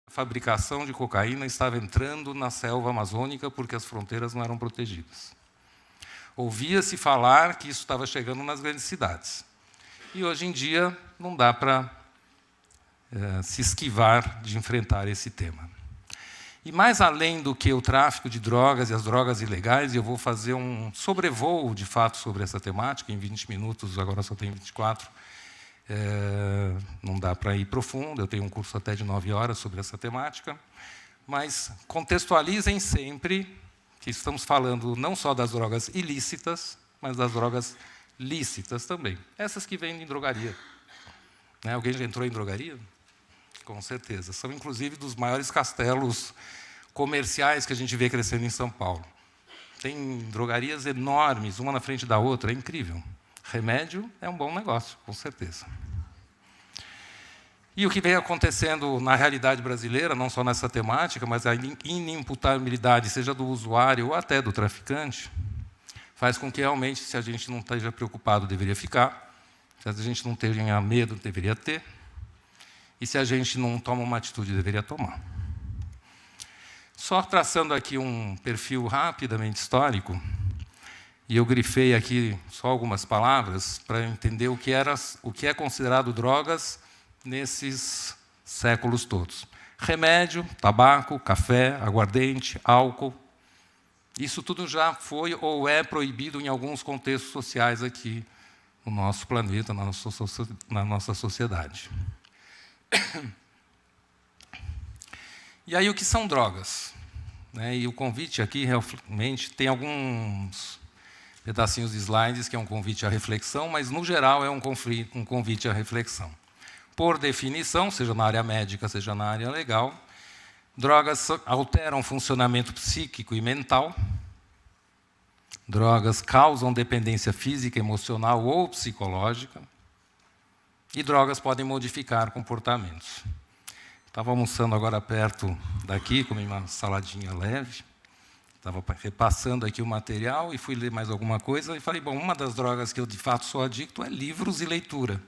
a fabricação de cocaína estava entrando na selva amazônica porque as fronteiras não eram protegidas. Ouvia-se falar que isso estava chegando nas grandes cidades. E, hoje em dia, não dá para se esquivar de enfrentar esse tema. E, mais além do que o tráfico de drogas e as drogas ilegais, eu vou fazer um sobrevoo, de fato, sobre essa temática, em 20 minutos, agora só tem 24. Não dá para ir profundo, eu tenho um curso até de 9 horas sobre essa temática, mas contextualizem sempre que estamos falando não só das drogas ilícitas, mas das drogas lícitas também. Essas que vendem em drogaria. Alguém já entrou em drogaria? Com certeza. São, inclusive, dos maiores castelos comerciais que a gente vê crescendo em São Paulo. Tem drogarias enormes, uma na frente da outra, é incrível. Remédio é um bom negócio, com certeza. E o que vem acontecendo na realidade brasileira, não só nessa temática, mas a inimputabilidade, seja do usuário ou até do traficante, faz com que, realmente, se a gente não esteja preocupado, deveria ficar. Se a gente não tenha medo, deveria ter. E se a gente não toma uma atitude, deveria tomar. Só traçando aqui um perfil rapidamente histórico, e eu grifei aqui só algumas palavras para entender o que é considerado drogas nesses séculos todos. Remédio, tabaco, café, aguardente, álcool. Isso tudo já foi ou é proibido em alguns contextos sociais aqui no nosso planeta, na nossa sociedade. E aí, o que são drogas? E o convite aqui, realmente, tem alguns pedacinhos de slides, que é um convite à reflexão, mas, no geral, é um convite à reflexão. Por definição, seja na área médica, seja na área legal, drogas alteram o funcionamento psíquico e mental, drogas causam dependência física, emocional ou psicológica, e drogas podem modificar comportamentos. Estava almoçando agora perto daqui, comi uma saladinha leve, estava repassando aqui o material e fui ler mais alguma coisa e falei, bom, uma das drogas que eu de fato sou adicto é livros e leitura.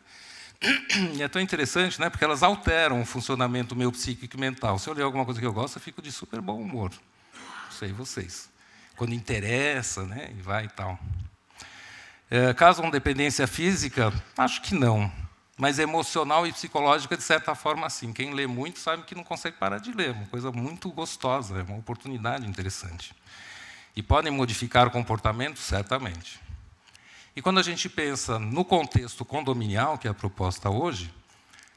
E é tão interessante, porque elas alteram o funcionamento meu psíquico e mental. Se eu ler alguma coisa que eu gosto, eu fico de super bom humor. Não sei vocês. Quando interessa, e vai e tal. Causam dependência física? Acho que não. Mas emocional e psicológica, de certa forma, sim. Quem lê muito sabe que não consegue parar de ler. É uma coisa muito gostosa, é uma oportunidade interessante. E podem modificar o comportamento? Certamente. E quando a gente pensa no contexto condominial, que é a proposta hoje,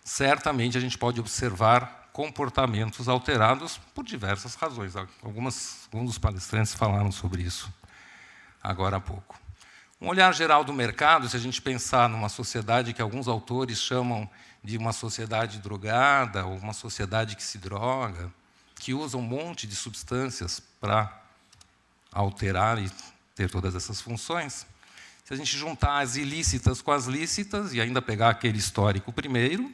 certamente a gente pode observar comportamentos alterados por diversas razões. Alguns dos palestrantes falaram sobre isso agora há pouco. Um olhar geral do mercado, se a gente pensar numa sociedade que alguns autores chamam de uma sociedade drogada, ou uma sociedade que se droga, que usa um monte de substâncias para alterar e ter todas essas funções, se a gente juntar as ilícitas com as lícitas, e ainda pegar aquele histórico primeiro,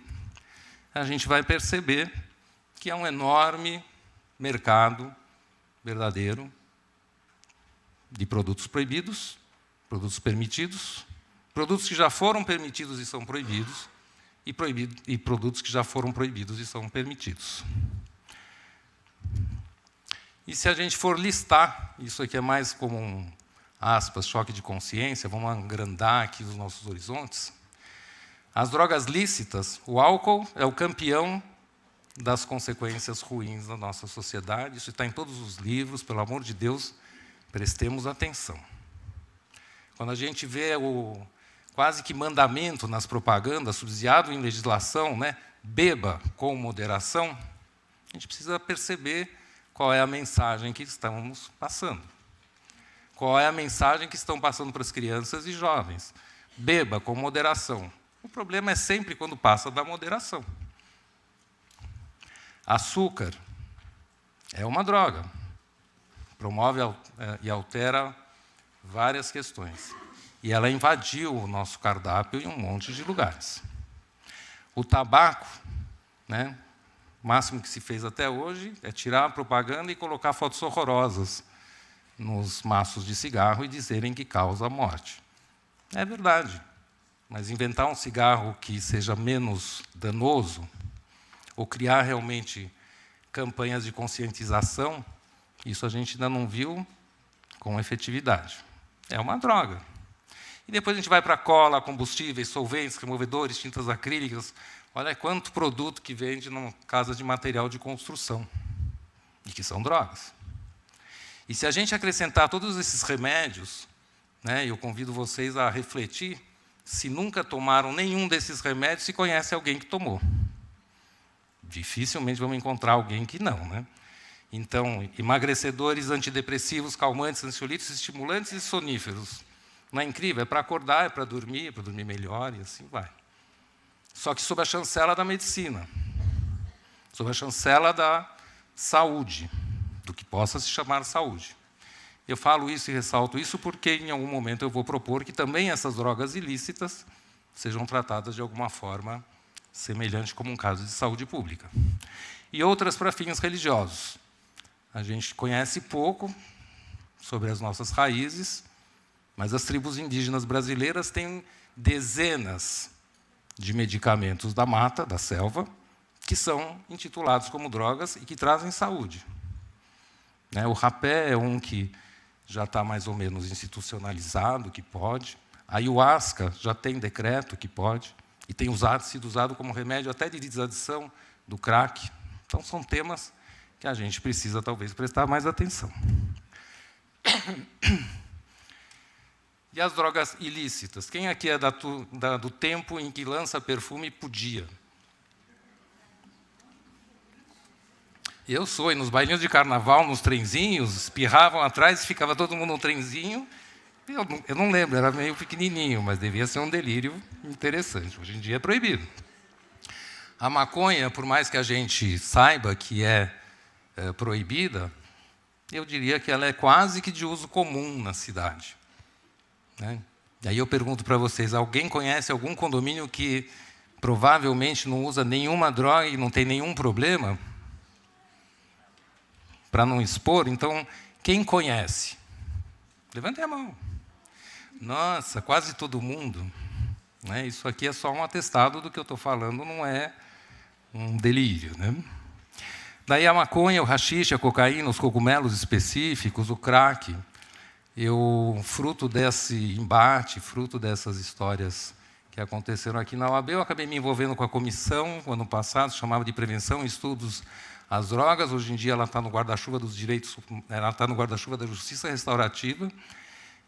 a gente vai perceber que é um enorme mercado verdadeiro de produtos proibidos, produtos permitidos, produtos que já foram permitidos e são proibidos, e produtos que já foram proibidos e são permitidos. E se a gente for listar, isso aqui é mais como aspas, choque de consciência, vamos agrandar aqui os nossos horizontes. As drogas lícitas, o álcool é o campeão das consequências ruins da nossa sociedade. Isso está em todos os livros, pelo amor de Deus, prestemos atenção. Quando a gente vê o quase que mandamento nas propagandas, subsidiado em legislação, beba com moderação, a gente precisa perceber qual é a mensagem que estamos passando. Qual é a mensagem que estão passando para as crianças e jovens? Beba com moderação. O problema é sempre quando passa da moderação. Açúcar é uma droga. Promove e altera várias questões. E ela invadiu o nosso cardápio em um monte de lugares. O tabaco, o máximo que se fez até hoje é tirar a propaganda e colocar fotos horrorosas nos maços de cigarro e dizerem que causa a morte. É verdade, mas inventar um cigarro que seja menos danoso, ou criar realmente campanhas de conscientização, isso a gente ainda não viu com efetividade. É uma droga. E depois a gente vai para cola, combustíveis, solventes, removedores, tintas acrílicas. Olha quanto produto que vende numa casa de material de construção, e que são drogas. E se a gente acrescentar todos esses remédios, né, eu convido vocês a refletir se nunca tomaram nenhum desses remédios, se conhece alguém que tomou. Dificilmente vamos encontrar alguém que não, né? Então, emagrecedores, antidepressivos, calmantes, ansiolíticos, estimulantes e soníferos. Não é incrível? É para acordar, é para dormir melhor e assim vai. Só que sob a chancela da medicina, sob a chancela da saúde, do que possa se chamar saúde. Eu falo isso e ressalto isso porque, em algum momento, eu vou propor que também essas drogas ilícitas sejam tratadas de alguma forma semelhante como um caso de saúde pública. E outras para fins religiosos. A gente conhece pouco sobre as nossas raízes, mas as tribos indígenas brasileiras têm dezenas de medicamentos da mata, da selva, que são intitulados como drogas e que trazem saúde. O rapé é um que já está mais ou menos institucionalizado, que pode. A ayahuasca já tem decreto que pode, e tem sido usado como remédio até de desadição do crack. Então, são temas que a gente precisa, talvez, prestar mais atenção. E as drogas ilícitas? Quem aqui é do tempo em que lança perfume podia? Eu sou, e nos bailinhos de carnaval, nos trenzinhos, espirravam atrás, ficava todo mundo no trenzinho. Eu não lembro, era meio pequenininho, mas devia ser um delírio interessante. Hoje em dia é proibido. A maconha, por mais que a gente saiba que é proibida, eu diria que ela é quase que de uso comum na cidade. E aí eu pergunto para vocês, alguém conhece algum condomínio que provavelmente não usa nenhuma droga e não tem nenhum problema? Para não expor, então, quem conhece? Levantem a mão. Nossa, quase todo mundo. Isso aqui é só um atestado do que eu estou falando, não é um delírio. Daí a maconha, o haxixe, a cocaína, os cogumelos específicos, o crack. Fruto desse embate, fruto dessas histórias que aconteceram aqui na OAB, eu acabei me envolvendo com a comissão, no ano passado, chamava de Prevenção e Estudos às Drogas. Hoje em dia ela está no guarda-chuva dos direitos, ela está no guarda-chuva da Justiça Restaurativa.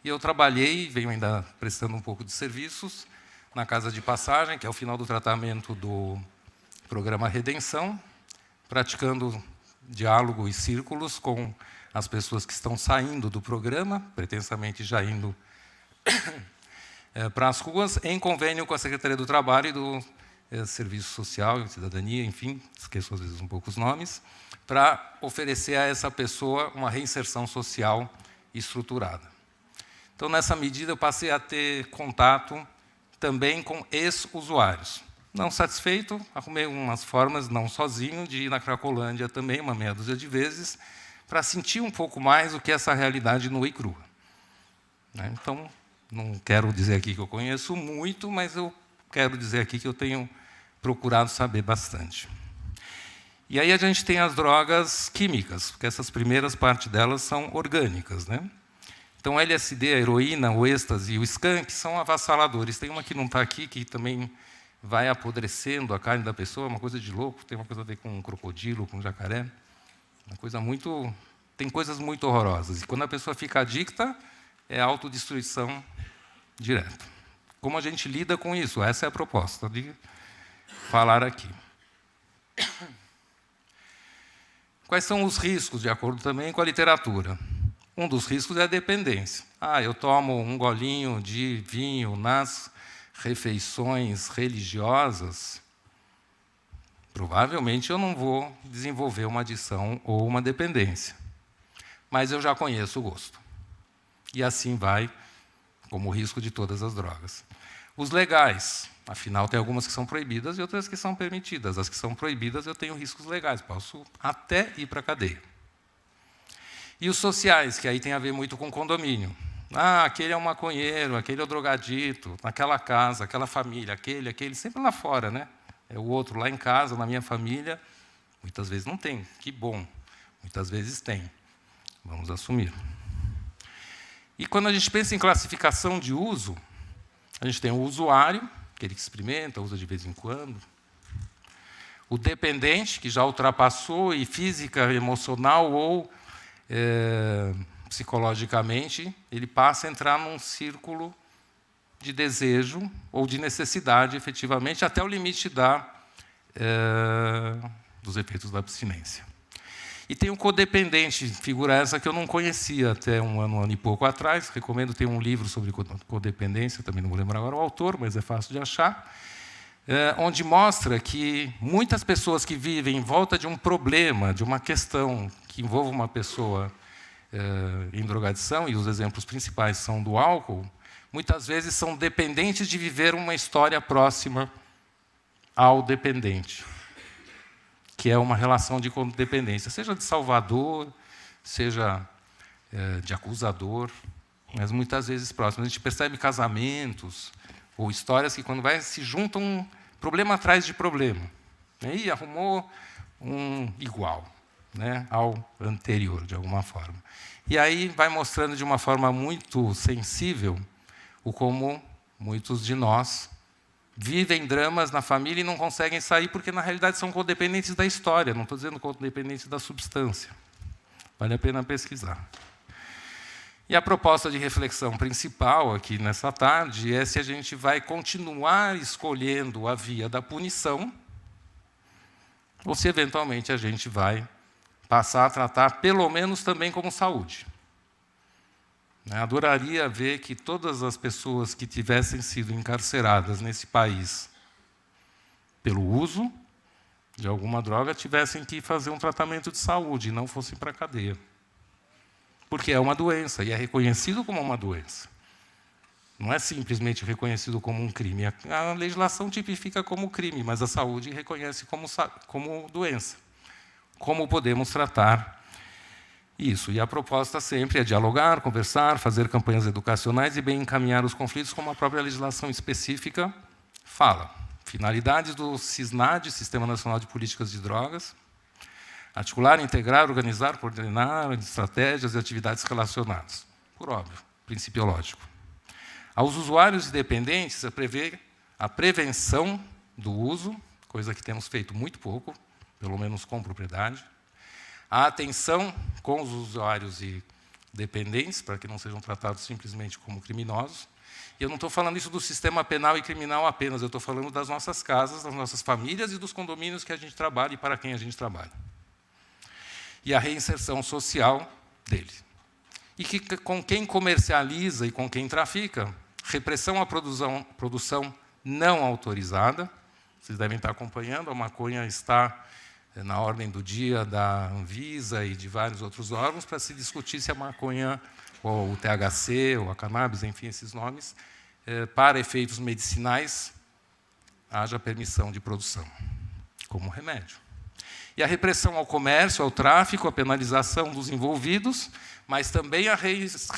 E eu trabalhei, venho ainda prestando um pouco de serviços, na Casa de Passagem, que é o final do tratamento do programa Redenção, praticando diálogo e círculos com as pessoas que estão saindo do programa, pretensamente já indo para as ruas, em convênio com a Secretaria do Trabalho e do Serviço Social e Cidadania, enfim, esqueço às vezes um pouco os nomes, para oferecer a essa pessoa uma reinserção social estruturada. Então, nessa medida, eu passei a ter contato também com ex-usuários. Não satisfeito, arrumei umas formas, não sozinho, de ir na Cracolândia também, uma meia dúzia de vezes, para sentir um pouco mais o que é essa realidade nua e crua. Então, não quero dizer aqui que eu conheço muito, mas eu quero dizer aqui que eu tenho procurado saber bastante. E aí a gente tem as drogas químicas, porque essas primeiras partes delas são orgânicas. Então, a LSD, a heroína, o êxtase e o skunk são avassaladores. Tem uma que não está aqui, que também vai apodrecendo a carne da pessoa, uma coisa de louco, tem uma coisa a ver com um crocodilo, com um jacaré. Uma coisa muito... Tem coisas muito horrorosas. E quando a pessoa fica adicta, é autodestruição direta. Como a gente lida com isso? Essa é a proposta de falar aqui. Quais são os riscos, de acordo também com a literatura? Um dos riscos é a dependência. Eu tomo um golinho de vinho nas refeições religiosas, provavelmente eu não vou desenvolver uma adição ou uma dependência. Mas eu já conheço o gosto. E assim vai, como o risco de todas as drogas. Os legais, afinal, tem algumas que são proibidas e outras que são permitidas. As que são proibidas, eu tenho riscos legais, posso até ir para a cadeia. E os sociais, que aí tem a ver muito com condomínio. Aquele é um maconheiro, aquele é o drogadito, naquela casa, aquela família, aquele, sempre lá fora, É o outro lá em casa, na minha família, Muitas vezes não tem, que bom. Muitas vezes tem. Vamos assumir. E quando a gente pensa em classificação de uso, a gente tem o usuário, aquele que experimenta, usa de vez em quando. O dependente, que já ultrapassou e física, emocional ou psicologicamente, ele passa a entrar num círculo de desejo ou de necessidade, efetivamente, até o limite dos efeitos da abstinência. E tem o codependente, figura essa que eu não conhecia até um ano e pouco atrás. Recomendo, ter um livro sobre codependência, também não vou lembrar agora o autor, mas é fácil de achar, onde mostra que muitas pessoas que vivem em volta de um problema, de uma questão que envolve uma pessoa em drogadição, e os exemplos principais são do álcool, muitas vezes são dependentes de viver uma história próxima ao dependente, que é uma relação de codependência, seja de salvador, seja de acusador, mas muitas vezes próximas. A gente percebe casamentos ou histórias que, quando se juntam, problema atrás de problema. E arrumou um igual, né, ao anterior, de alguma forma. E aí vai mostrando de uma forma muito sensível o como muitos de nós vivem dramas na família e não conseguem sair porque, na realidade, são codependentes da história. Não estou dizendo codependentes da substância. Vale a pena pesquisar. E a proposta de reflexão principal aqui nessa tarde é se a gente vai continuar escolhendo a via da punição ou se, eventualmente, a gente vai passar a tratar, pelo menos, também como saúde. Adoraria ver que todas as pessoas que tivessem sido encarceradas nesse país pelo uso de alguma droga tivessem que fazer um tratamento de saúde e não fossem para a cadeia. Porque é uma doença, e é reconhecido como uma doença. Não é simplesmente reconhecido como um crime. A legislação tipifica como crime, mas a saúde reconhece como doença. Como podemos tratar isso? E a proposta sempre é dialogar, conversar, fazer campanhas educacionais e bem encaminhar os conflitos, como a própria legislação específica fala. Finalidades do SISNAD, Sistema Nacional de Políticas de Drogas: articular, integrar, organizar, coordenar estratégias e atividades relacionadas. Por óbvio, princípio lógico. Aos usuários e dependentes, a prevenção do uso, coisa que temos feito muito pouco, pelo menos com propriedade. A atenção com os usuários e dependentes, para que não sejam tratados simplesmente como criminosos. E eu não estou falando isso do sistema penal e criminal apenas, eu estou falando das nossas casas, das nossas famílias e dos condomínios que a gente trabalha e para quem a gente trabalha. E a reinserção social dele. E que, com quem comercializa e com quem trafica, repressão à produção não autorizada. Vocês devem estar acompanhando, a maconha está na ordem do dia da Anvisa e de vários outros órgãos para se discutir se a maconha, ou o THC, ou a cannabis, enfim, esses nomes, para efeitos medicinais, haja permissão de produção, como remédio. E a repressão ao comércio, ao tráfico, a penalização dos envolvidos, mas também a reinserção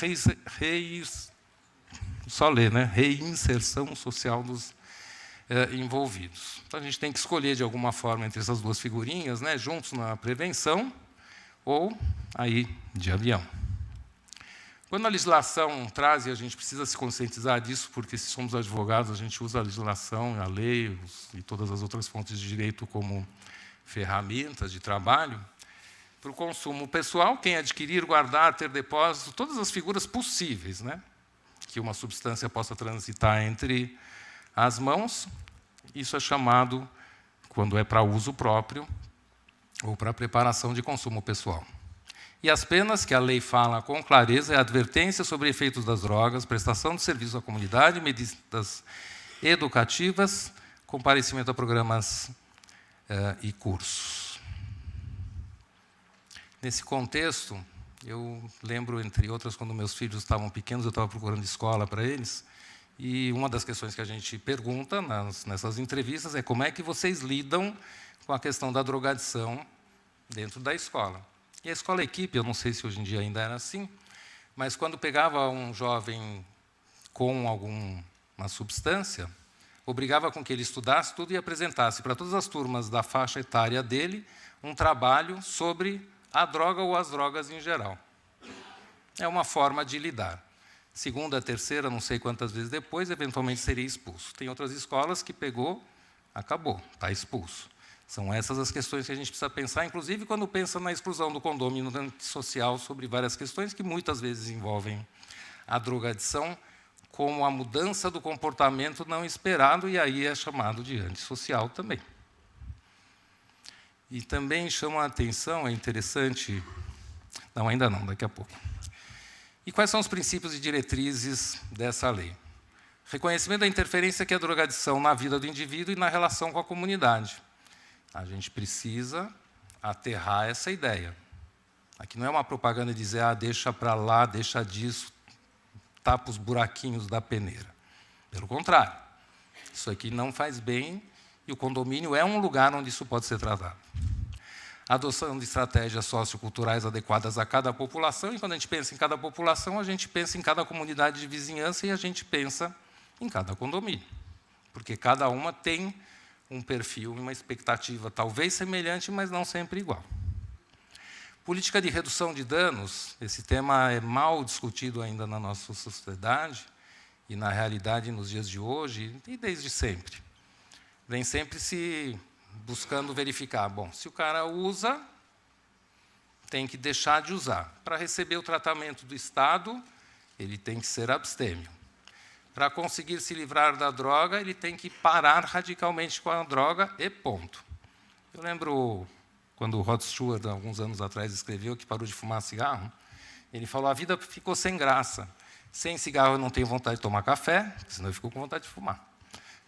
social dos envolvidos. Então, a gente tem que escolher, de alguma forma, entre essas duas figurinhas, né, juntos na prevenção ou aí de avião. Quando a legislação traz, e a gente precisa se conscientizar disso, porque, se somos advogados, a gente usa a legislação, a lei e todas as outras fontes de direito como ferramentas de trabalho, para o consumo pessoal, quem adquirir, guardar, ter depósito, todas as figuras possíveis, né, que uma substância possa transitar entre as mãos, isso é chamado, quando é para uso próprio, ou para preparação de consumo pessoal. E as penas, que a lei fala com clareza, é advertência sobre efeitos das drogas, prestação de serviço à comunidade, medidas educativas, comparecimento a programas e cursos. Nesse contexto, eu lembro, entre outras, quando meus filhos estavam pequenos, eu estava procurando escola para eles, e uma das questões que a gente pergunta nessas entrevistas é como é que vocês lidam com a questão da drogadição dentro da escola. E a escola-equipe, eu não sei se hoje em dia ainda era assim, mas quando pegava um jovem com alguma substância, obrigava com que ele estudasse tudo e apresentasse para todas as turmas da faixa etária dele um trabalho sobre a droga ou as drogas em geral. É uma forma de lidar. Segunda, terceira, não sei quantas vezes depois, eventualmente seria expulso. Tem outras escolas que pegou, acabou, está expulso. São essas as questões que a gente precisa pensar, inclusive quando pensa na exclusão do condômino social sobre várias questões que muitas vezes envolvem a drogadição como a mudança do comportamento não esperado, e aí é chamado de antissocial também. E também chama a atenção, é interessante... Não, ainda não, daqui a pouco. E quais são os princípios e diretrizes dessa lei? Reconhecimento da interferência que é a drogadição na vida do indivíduo e na relação com a comunidade. A gente precisa aterrar essa ideia. Aqui não é uma propaganda de dizer, deixa para lá, deixa disso, tapa os buraquinhos da peneira. Pelo contrário, isso aqui não faz bem e o condomínio é um lugar onde isso pode ser tratado. A adoção de estratégias socioculturais adequadas a cada população, e quando a gente pensa em cada população, a gente pensa em cada comunidade de vizinhança e a gente pensa em cada condomínio, porque cada uma tem um perfil, uma expectativa talvez semelhante, mas não sempre igual. Política de redução de danos, esse tema é mal discutido ainda na nossa sociedade e, na realidade, nos dias de hoje, e desde sempre. Vem sempre se buscando verificar, bom, se o cara usa, tem que deixar de usar. Para receber o tratamento do Estado, ele tem que ser abstêmio. Para conseguir se livrar da droga, ele tem que parar radicalmente com a droga e ponto. Eu lembro quando o Rod Stewart, alguns anos atrás, escreveu que parou de fumar cigarro, ele falou, a vida ficou sem graça. Sem cigarro eu não tenho vontade de tomar café, porque senão eu fico com vontade de fumar.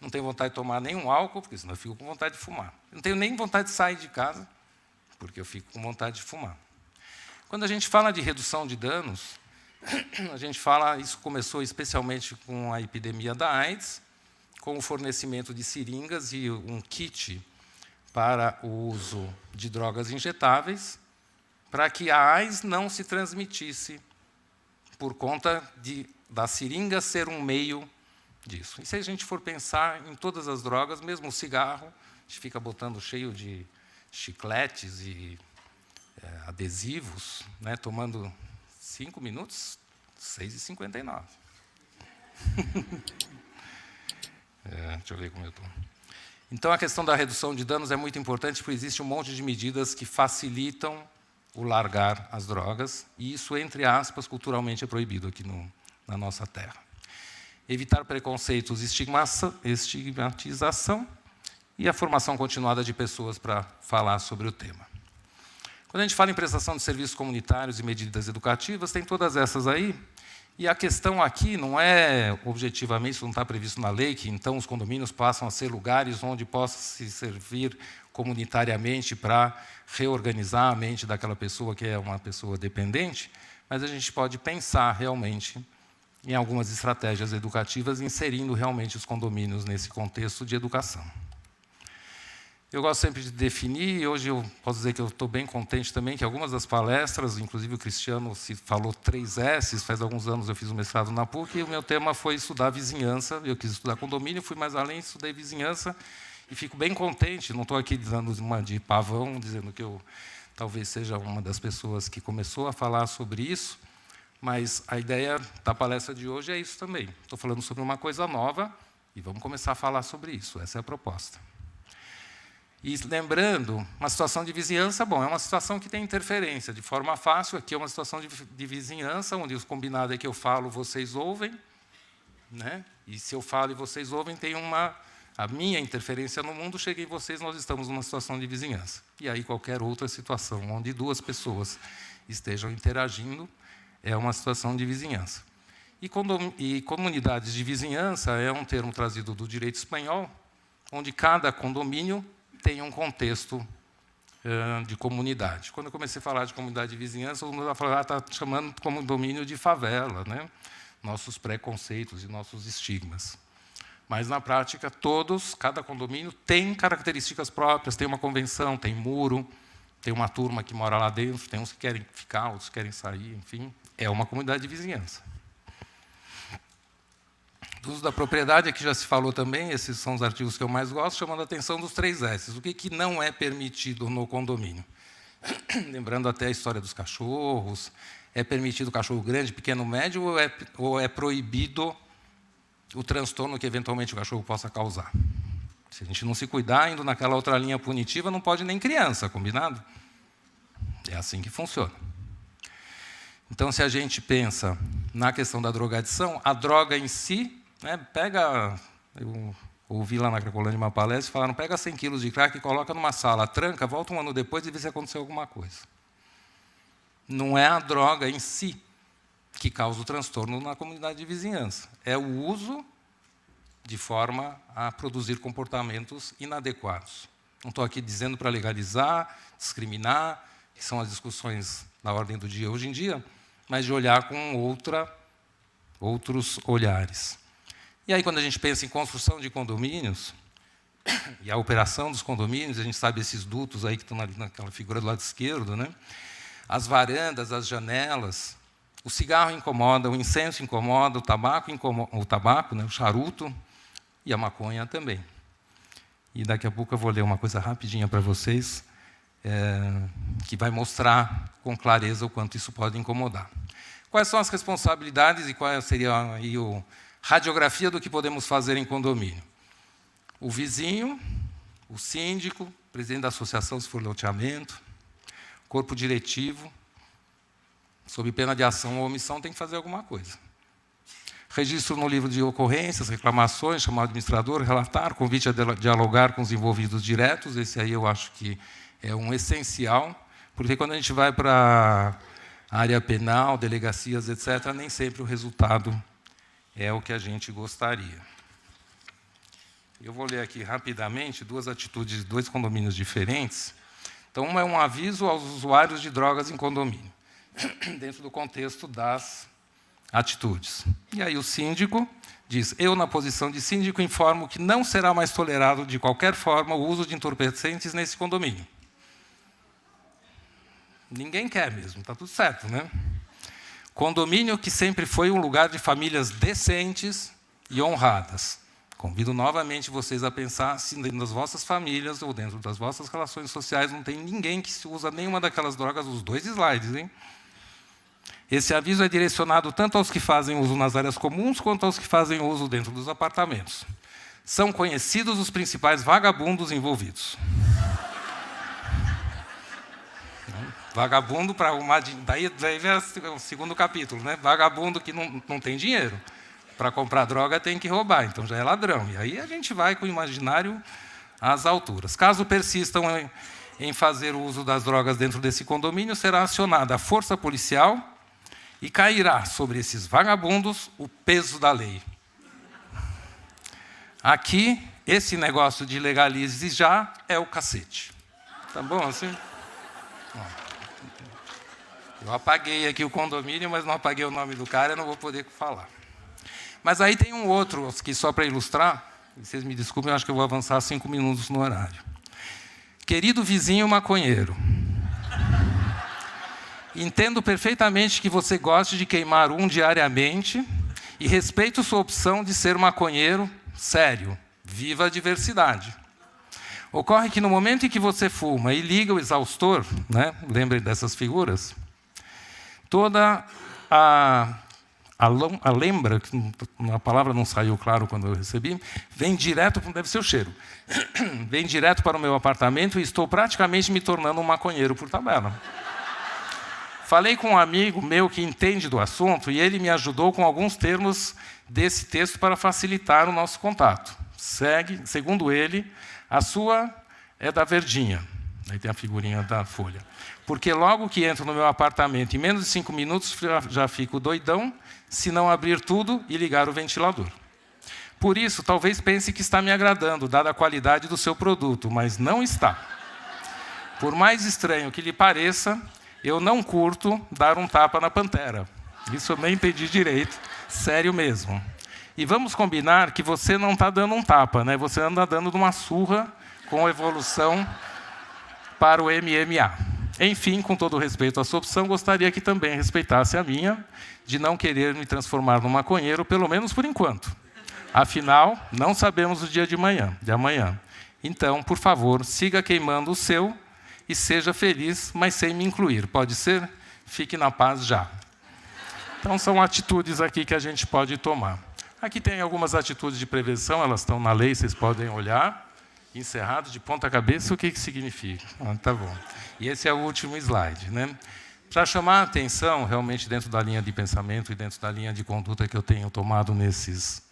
Não tenho vontade de tomar nenhum álcool, porque senão eu fico com vontade de fumar. Não tenho nem vontade de sair de casa, porque eu fico com vontade de fumar. Quando a gente fala de redução de danos, a gente fala, isso começou especialmente com a epidemia da AIDS, com o fornecimento de seringas e um kit para o uso de drogas injetáveis, para que a AIDS não se transmitisse por conta da seringa ser um meio disso. E se a gente for pensar em todas as drogas, mesmo o cigarro, a gente fica botando cheio de chicletes e adesivos, né, tomando 5 minutos, 6h59. Deixa eu ver como eu estou. Então, a questão da redução de danos é muito importante, porque existe um monte de medidas que facilitam o largar as drogas, e isso, entre aspas, culturalmente é proibido aqui na nossa terra. Evitar preconceitos e estigmatização, e a formação continuada de pessoas para falar sobre o tema. Quando a gente fala em prestação de serviços comunitários e medidas educativas, tem todas essas aí, e a questão aqui não é, objetivamente, isso não está previsto na lei, que então os condomínios passam a ser lugares onde possa se servir comunitariamente para reorganizar a mente daquela pessoa que é uma pessoa dependente, mas a gente pode pensar realmente em algumas estratégias educativas, inserindo realmente os condomínios nesse contexto de educação. Eu gosto sempre de definir, e hoje eu posso dizer que eu estou bem contente também, que algumas das palestras, inclusive o Cristiano se falou 3 S's, faz alguns anos eu fiz um mestrado na PUC, e o meu tema foi estudar vizinhança, eu quis estudar condomínio, fui mais além, estudei vizinhança, e fico bem contente, não estou aqui dando uma de pavão, dizendo que eu talvez seja uma das pessoas que começou a falar sobre isso, mas a ideia da palestra de hoje é isso também. Estou falando sobre uma coisa nova, e vamos começar a falar sobre isso, essa é a proposta. E lembrando, uma situação de vizinhança, bom, é uma situação que tem interferência, de forma fácil, aqui é uma situação de vizinhança, onde o combinado é que eu falo, vocês ouvem, né? E se eu falo e vocês ouvem, tem a minha interferência no mundo, chega em vocês, nós estamos numa situação de vizinhança. E aí qualquer outra situação, onde 2 pessoas estejam interagindo, é uma situação de vizinhança. E comunidades de vizinhança é um termo trazido do direito espanhol, onde cada condomínio tem um contexto de comunidade. Quando eu comecei a falar de comunidade de vizinhança, todo mundo falou, está chamando de condomínio de favela, né? Nossos preconceitos e nossos estigmas. Mas, na prática, cada condomínio tem características próprias, tem uma convenção, tem muro, tem uma turma que mora lá dentro, tem uns que querem ficar, outros querem sair, enfim, é uma comunidade de vizinhança. Uso da propriedade, aqui já se falou também, esses são os artigos que eu mais gosto, chamando a atenção dos 3 S. O que não é permitido no condomínio? Lembrando até a história dos cachorros, é permitido cachorro grande, pequeno, médio, ou é proibido o transtorno que eventualmente o cachorro possa causar? Se a gente não se cuidar, indo naquela outra linha punitiva, não pode nem criança, combinado? É assim que funciona. Então, se a gente pensa na questão da drogadição, a droga em si, né, eu ouvi lá na Cracolândia uma palestra, falaram, pega 100 quilos de crack e coloca numa sala, tranca, volta um ano depois e vê se aconteceu alguma coisa. Não é a droga em si que causa o transtorno na comunidade de vizinhança. É o uso de forma a produzir comportamentos inadequados. Não estou aqui dizendo para legalizar, discriminar, que são as discussões na ordem do dia hoje em dia, mas de olhar com outros olhares. E aí, quando a gente pensa em construção de condomínios, e a operação dos condomínios, a gente sabe esses dutos aí que estão ali naquela figura do lado esquerdo, né? As varandas, as janelas, o cigarro incomoda, o incenso incomoda, o tabaco, né? O charuto e a maconha também. E daqui a pouco eu vou ler uma coisa rapidinha para vocês, que vai mostrar com clareza o quanto isso pode incomodar. Quais são as responsabilidades e qual seria aí a radiografia do que podemos fazer em condomínio? O vizinho, o síndico, o presidente da associação, se for loteamento, corpo diretivo, sob pena de ação ou omissão, tem que fazer alguma coisa. Registro no livro de ocorrências, reclamações, chamar o administrador, relatar, convite a dialogar com os envolvidos diretos, esse aí eu acho que é um essencial, porque quando a gente vai para a área penal, delegacias, etc., nem sempre o resultado é o que a gente gostaria. Eu vou ler aqui rapidamente 2 atitudes de 2 condomínios diferentes. Então, uma é um aviso aos usuários de drogas em condomínio, dentro do contexto das atitudes. E aí o síndico diz, eu, na posição de síndico, informo que não será mais tolerado, de qualquer forma, o uso de entorpecentes nesse condomínio. Ninguém quer mesmo, está tudo certo, né? Condomínio que sempre foi um lugar de famílias decentes e honradas. Convido novamente vocês a pensar se dentro das vossas famílias ou dentro das vossas relações sociais não tem ninguém que se usa nenhuma daquelas drogas, os 2 slides, hein? Esse aviso é direcionado tanto aos que fazem uso nas áreas comuns quanto aos que fazem uso dentro dos apartamentos. São conhecidos os principais vagabundos envolvidos. Vagabundo para arrumar... Daí vem o segundo capítulo, né? Vagabundo que não tem dinheiro. Para comprar droga tem que roubar, então já é ladrão. E aí a gente vai com o imaginário às alturas. Caso persistam em fazer o uso das drogas dentro desse condomínio, será acionada a força policial e cairá sobre esses vagabundos o peso da lei. Aqui, esse negócio de legalize já é o cacete. Tá bom assim? Eu apaguei aqui o condomínio, mas não apaguei o nome do cara, eu não vou poder falar. Mas aí tem um outro, que só para ilustrar, vocês me desculpem, eu acho que eu vou avançar 5 minutos no horário. Querido vizinho maconheiro, entendo perfeitamente que você goste de queimar um diariamente e respeito sua opção de ser maconheiro sério. Viva a diversidade. Ocorre que no momento em que você fuma e liga o exaustor, né, lembrem dessas figuras, toda a lembra, a palavra não saiu claro quando eu recebi, vem direto, deve ser o cheiro, vem direto para o meu apartamento e estou praticamente me tornando um maconheiro por tabela. Falei com um amigo meu que entende do assunto e ele me ajudou com alguns termos desse texto para facilitar o nosso contato. Segundo ele, a sua é da verdinha. Aí tem a figurinha da folha. Porque logo que entro no meu apartamento, em menos de 5 minutos, já fico doidão, se não abrir tudo e ligar o ventilador. Por isso, talvez pense que está me agradando, dada a qualidade do seu produto, mas não está. Por mais estranho que lhe pareça, eu não curto dar um tapa na pantera. Isso eu nem entendi direito, sério mesmo. E vamos combinar que você não está dando um tapa, né? Você anda dando uma surra com evolução para o MMA. Enfim, com todo respeito à sua opção, gostaria que também respeitasse a minha, de não querer me transformar num maconheiro, pelo menos por enquanto. Afinal, não sabemos o dia de amanhã. Então, por favor, siga queimando o seu e seja feliz, mas sem me incluir. Pode ser? Fique na paz já. Então, são atitudes aqui que a gente pode tomar. Aqui tem algumas atitudes de prevenção, elas estão na lei, vocês podem olhar. Encerrado de ponta cabeça, o que significa? Tá bom. E esse é o último slide, né? Para chamar a atenção, realmente, dentro da linha de pensamento e dentro da linha de conduta que eu tenho tomado nesses,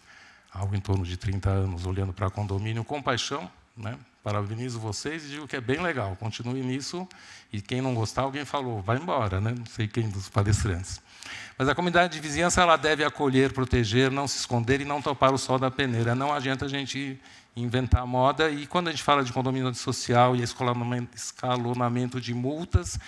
algo em torno de 30 anos, olhando para condomínio com paixão, né? Parabenizo vocês e digo que é bem legal, continue nisso. E quem não gostar, alguém falou, vai embora, né? Não sei quem dos palestrantes. Mas a comunidade de vizinhança ela deve acolher, proteger, não se esconder e não topar o sol da peneira. Não adianta a gente inventar moda. E quando a gente fala de condomínio social e escalonamento de multas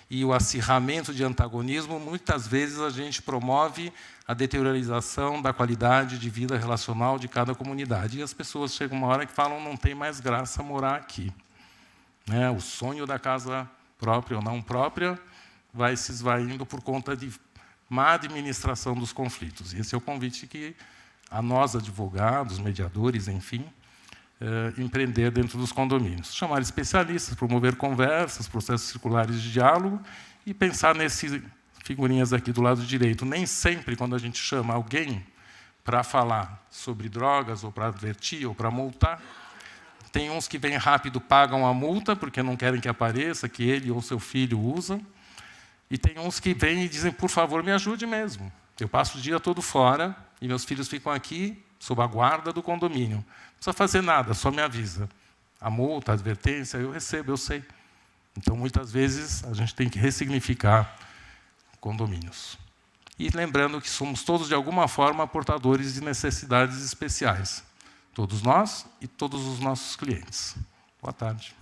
e o acirramento de antagonismo, muitas vezes a gente promove a deteriorização da qualidade de vida relacional de cada comunidade. E as pessoas chegam uma hora que falam, não tem mais graça morar aqui. Né? O sonho da casa própria ou não própria vai se esvaindo por conta de má administração dos conflitos. Esse é o convite que a nós, advogados, mediadores, enfim, empreender dentro dos condomínios. Chamar especialistas, promover conversas, processos circulares de diálogo e pensar nessas figurinhas aqui do lado direito. Nem sempre, quando a gente chama alguém para falar sobre drogas, ou para advertir, ou para multar, tem uns que vêm rápido, pagam a multa, porque não querem que apareça, que ele ou seu filho usam. E tem uns que vêm e dizem, por favor, me ajude mesmo. Eu passo o dia todo fora e meus filhos ficam aqui sob a guarda do condomínio. Não precisa fazer nada, só me avisa. A multa, a advertência, eu recebo, eu sei. Então, muitas vezes, a gente tem que ressignificar condomínios. E lembrando que somos todos, de alguma forma, portadores de necessidades especiais. Todos nós e todos os nossos clientes. Boa tarde.